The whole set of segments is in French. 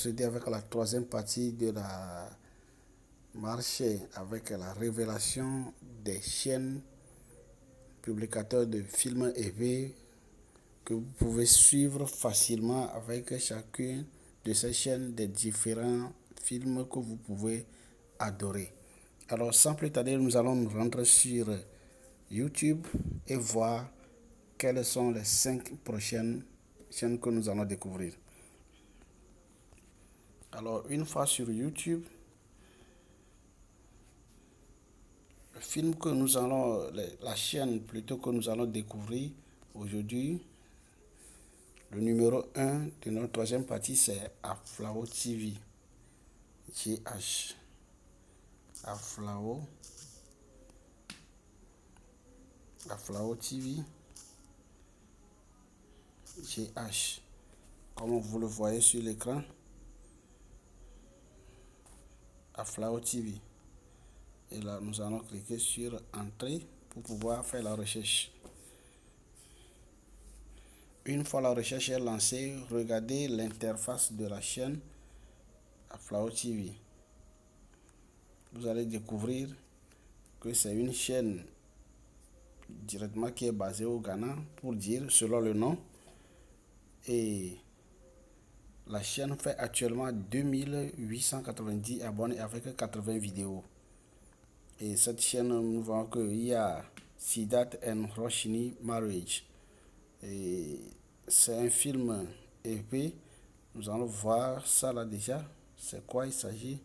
procéder avec la troisième partie de la marche avec la révélation des chaînes publicateurs de films EV que vous pouvez suivre facilement avec chacune de ces chaînes des différents films que vous pouvez adorer. Alors sans plus tarder, nous allons nous rendre sur YouTube et voir quelles sont les 5 prochaines chaînes que nous allons découvrir. Alors une fois sur YouTube, le film que nous allons, la chaîne plutôt que nous allons découvrir aujourd'hui, le numéro 1 de notre troisième partie, c'est Aflao TV. GH. Aflao TV. GH. Comme vous le voyez sur l'écran, Aflao TV. Et là, nous allons cliquer sur Entrée pour pouvoir faire la recherche. Une fois la recherche est lancée, regardez l'interface de la chaîne Aflao TV. Vous allez découvrir que c'est une chaîne directement qui est basée au Ghana, pour dire selon le nom. Et la chaîne fait actuellement 2890 abonnés avec 80 vidéos. Et cette chaîne, nous voyons qu'il y a Siddharth and Roshni Marriage. Et c'est un film épais. Nous allons voir ça là déjà. C'est quoi il s'agit?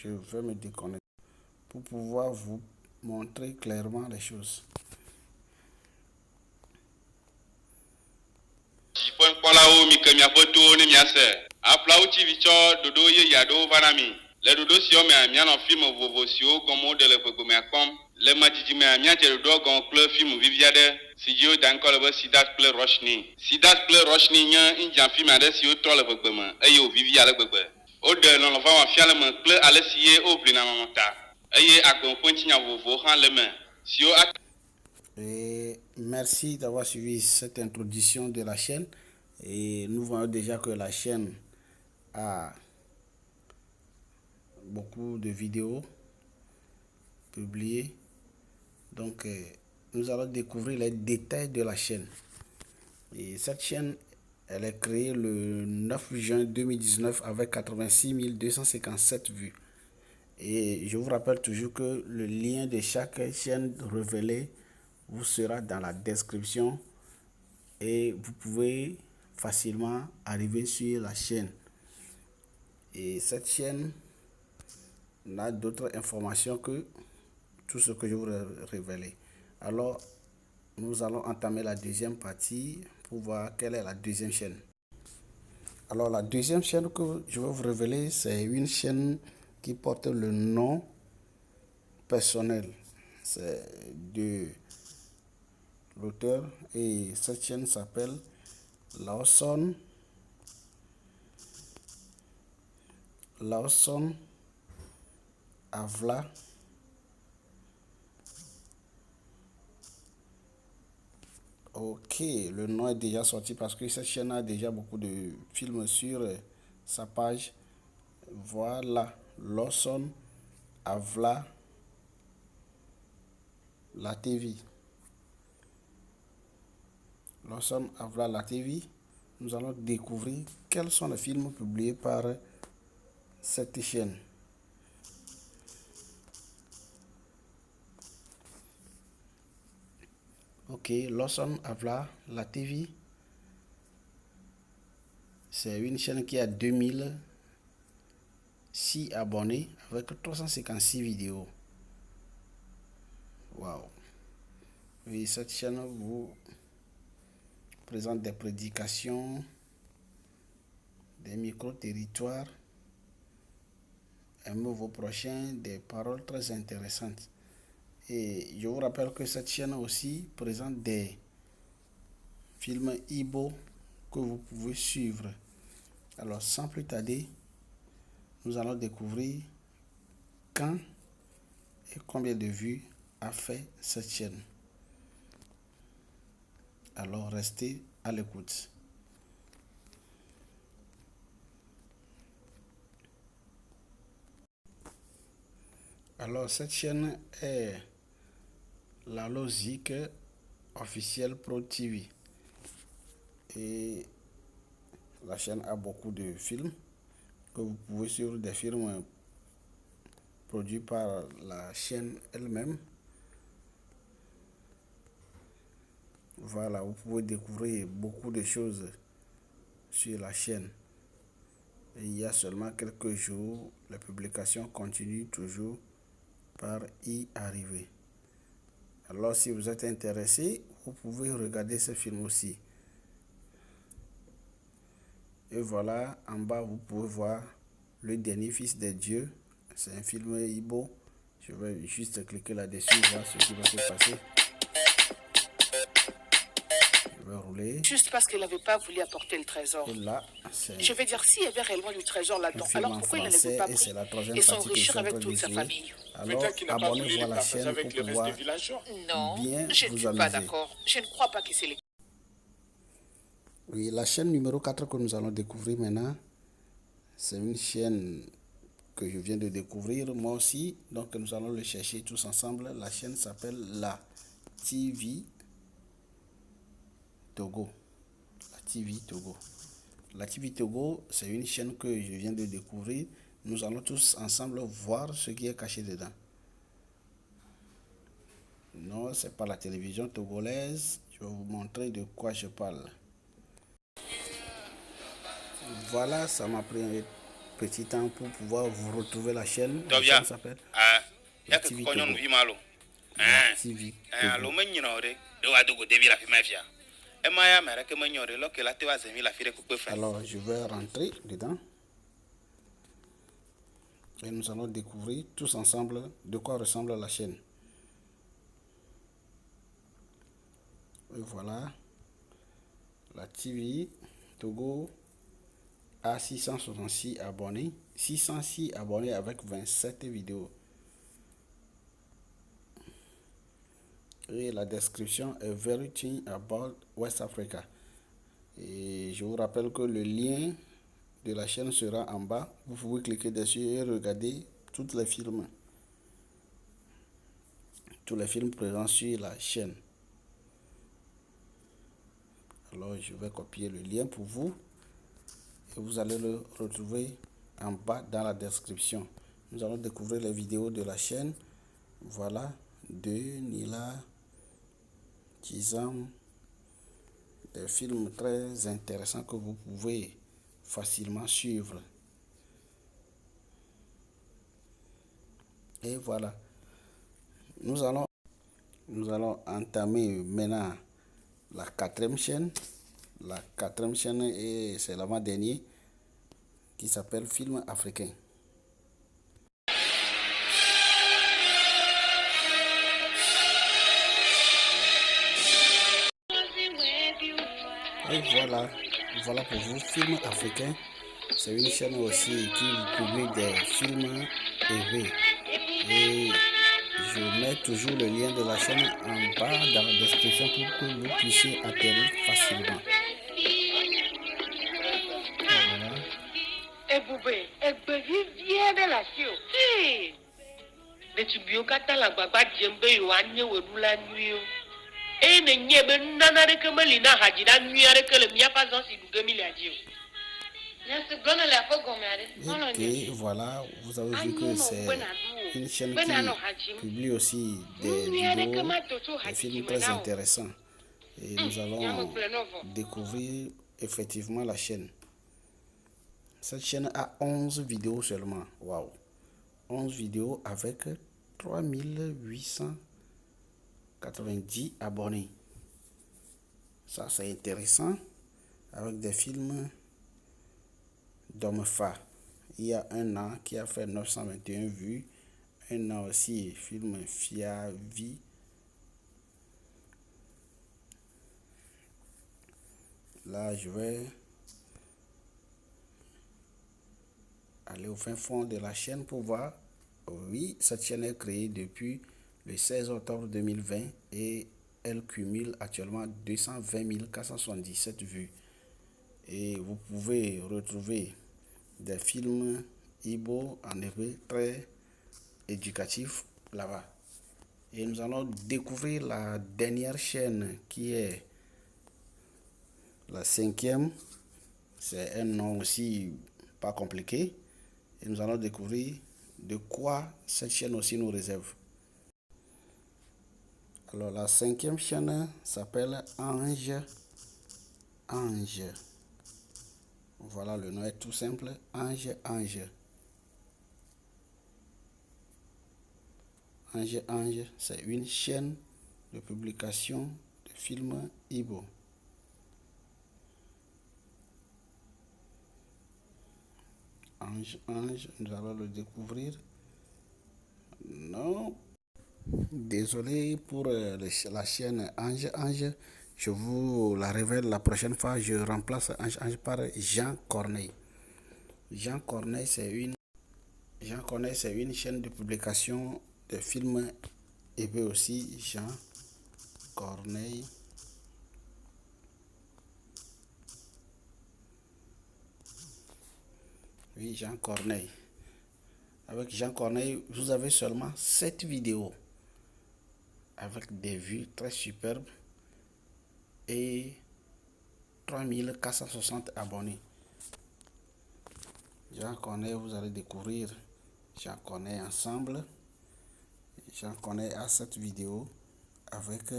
Je vais me déconnecter pour pouvoir vous montrer clairement les choses. Le dodo si on met un film vovo si o comme de le pego me kom le matiti me amia te do gon club film viviade si jo dan ko le Siddharth Club Roshni nya injan film ade si o to le pego me e yo viviade gbegbe o de no lo va wa fiale me club ale si e o blina monta e ye agbon ponti nya vovo han le me si o. Et merci d'avoir suivi cette introduction de la chaîne. Et nous voyons déjà que la chaîne a beaucoup de vidéos publiées. Donc, nous allons découvrir les détails de la chaîne. Et cette chaîne, elle est créée le 9 juin 2019 avec 86 257 vues. Et je vous rappelle toujours que le lien de chaque chaîne révélée vous sera dans la description. Et vous pouvez facilement arriver sur la chaîne. Et cette chaîne n'a d'autres informations que tout ce que je vous ai révélé. Alors, nous allons entamer la deuxième partie pour voir quelle est la deuxième chaîne. Alors, la deuxième chaîne que je vais vous révéler, c'est une chaîne qui porte le nom personnel. C'est de l'auteur et cette chaîne s'appelle Lawson Avla. Ok, le nom est déjà sorti parce que cette chaîne a déjà beaucoup de films sur sa page. Voilà, Lawson Avla la TV. Lawson Avla la TV. Nous allons découvrir quels sont les films publiés par cette chaîne. Ok, Lawson Avla la TV. C'est une chaîne qui a 2006 abonnés avec 356 vidéos. Waouh! Oui, cette chaîne vous présente des prédications, des micro-territoires, aimez vos prochains, des paroles très intéressantes. Et je vous rappelle que cette chaîne aussi présente des films Igbo que vous pouvez suivre. Alors sans plus tarder, nous allons découvrir quand et combien de vues a fait cette chaîne. Alors restez à l'écoute. Alors, cette chaîne est la logique officielle Pro TV. Et la chaîne a beaucoup de films que vous pouvez suivre, des films produits par la chaîne elle-même. Voilà, vous pouvez découvrir beaucoup de choses sur la chaîne. Et il y a seulement quelques jours, les publications continuent toujours par y arriver. Alors, si vous êtes intéressé, vous pouvez regarder ce film aussi. Et voilà, en bas, vous pouvez voir Le Dernier Fils des Dieux. C'est un film Igbo. Je vais juste cliquer là-dessus, voir ce qui va se passer. Je vais rouler. Juste parce qu'elle n'avait pas voulu apporter le trésor. Et là, c'est Je vais dire, s'il y avait réellement du trésor un là-dedans, film alors en pourquoi il ne français l'avait pas et pris c'est la troisième et partie que je s'enrichir suis en train avec de toute sa jouer. famille? Alors, Peut-être qu'il n'a pas voulu abonnez-vous les à la partager chaîne avec pour le reste pouvoir des villageois. Non, bien je ne vous suis pas amuser. d'accord. Je ne crois pas que c'est le... Oui, la chaîne numéro 4 que nous allons découvrir maintenant, c'est une chaîne que je viens de découvrir moi aussi. Donc, nous allons le chercher tous ensemble. La chaîne s'appelle La TV Togo. La TV Togo. La TV Togo, c'est une chaîne que je viens de découvrir. Nous allons tous ensemble voir ce qui est caché dedans. Non, c'est pas la télévision togolaise. Je vais vous montrer de quoi je parle. Voilà, ça m'a pris un petit temps pour pouvoir vous retrouver la chaîne. La Dobia, chaîne s'appelle ya ke TV ko nyon Togo. vi malo. La TV Lo Togo. menyino re, do wa dogo debi la fi mafia. E ma ya mere ke menyore lo ke la te wa zemi la fi re ku pe fa. Alors, je vais rentrer dedans. Et nous allons découvrir tous ensemble de quoi ressemble la chaîne. Et voilà. La TV Togo a 666 abonnés. 606 abonnés avec 27 vidéos. Et la description est Everything About West Africa. Et je vous rappelle que le lien de la chaîne sera en bas. Vous pouvez cliquer dessus et regarder tous les films. Tous les films présents sur la chaîne. Alors je vais copier le lien pour vous. Et vous allez le retrouver en bas dans la description. Nous allons découvrir les vidéos de la chaîne. Voilà. De Nila Tizam. Des films très intéressants que vous pouvez facilement suivre. Et voilà. Nous allons entamer maintenant la quatrième chaîne. La quatrième chaîne, et c'est l'avant-dernier, qui s'appelle Film Africain. Et voilà pour vous, Film Africain. C'est une chaîne aussi qui publie des films TV. Et je mets toujours le lien de la chaîne en bas dans la description pour que vous puissiez atterrir facilement. Voilà. Ebube, viens de la chio. Hey! Detubio kata la baba djembe yo anye wedula nuyo. E ne nyebe nana de kemeli na hajira nuya de kele miya pas si du 2000 adio. Et voilà, vous avez vu que c'est une chaîne qui publie aussi des vidéos, des films très intéressants. Et nous allons découvrir effectivement la chaîne. Cette chaîne a 11 vidéos seulement. Waouh! 11 vidéos avec 3890 abonnés. Ça, c'est intéressant. Avec des films d'Homme-Fa. Il y a un an qui a fait 921 vues. Un an aussi, film Fiavi. Là, je vais aller au fin fond de la chaîne pour voir. Oui, cette chaîne est créée depuis le 16 octobre 2020 et elle cumule actuellement 220 477 vues. Et vous pouvez retrouver des films Igbo en effet très éducatifs là-bas. Et nous allons découvrir la dernière chaîne qui est la 5e. C'est un nom aussi pas compliqué. Et nous allons découvrir de quoi cette chaîne aussi nous réserve. Alors la 5e chaîne s'appelle Ange. Ange. Voilà, le nom est tout simple. Ange. Ange, c'est une chaîne de publication de films Igbo. Ange, nous allons le découvrir. Non, désolé pour la chaîne Ange. Je vous la révèle la prochaine fois. Je remplace Ange par Jean Corneille. Jean Corneille, c'est une chaîne de publication de films et aussi Jean Corneille. Oui, Jean Corneille. Avec Jean Corneille, vous avez seulement 7 vidéos avec des vues très superbes et 3460 abonnés. Jean Corneille, vous allez découvrir Jean Corneille ensemble. Jean Corneille a cette vidéo avec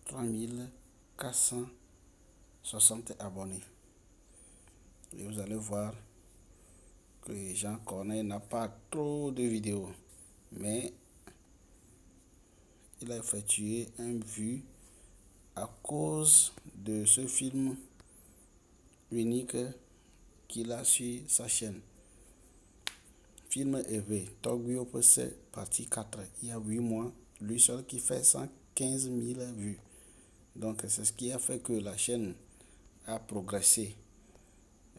3460 abonnés. Et vous allez voir que Jean Corneille n'a pas trop de vidéos, mais il a effectué un vue à cause de ce film unique qu'il a sur sa chaîne. Film EV, Togyo PC, partie 4, il y a 8 mois, lui seul qui fait 115 000 vues. Donc c'est ce qui a fait que la chaîne a progressé.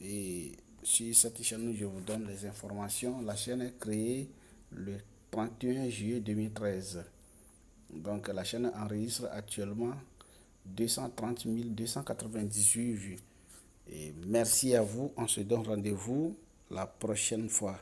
Et sur cette chaîne, je vous donne les informations. La chaîne est créée le 31 juillet 2013. Donc la chaîne enregistre actuellement 230 298 vues. Et merci à vous. On se donne rendez-vous la prochaine fois.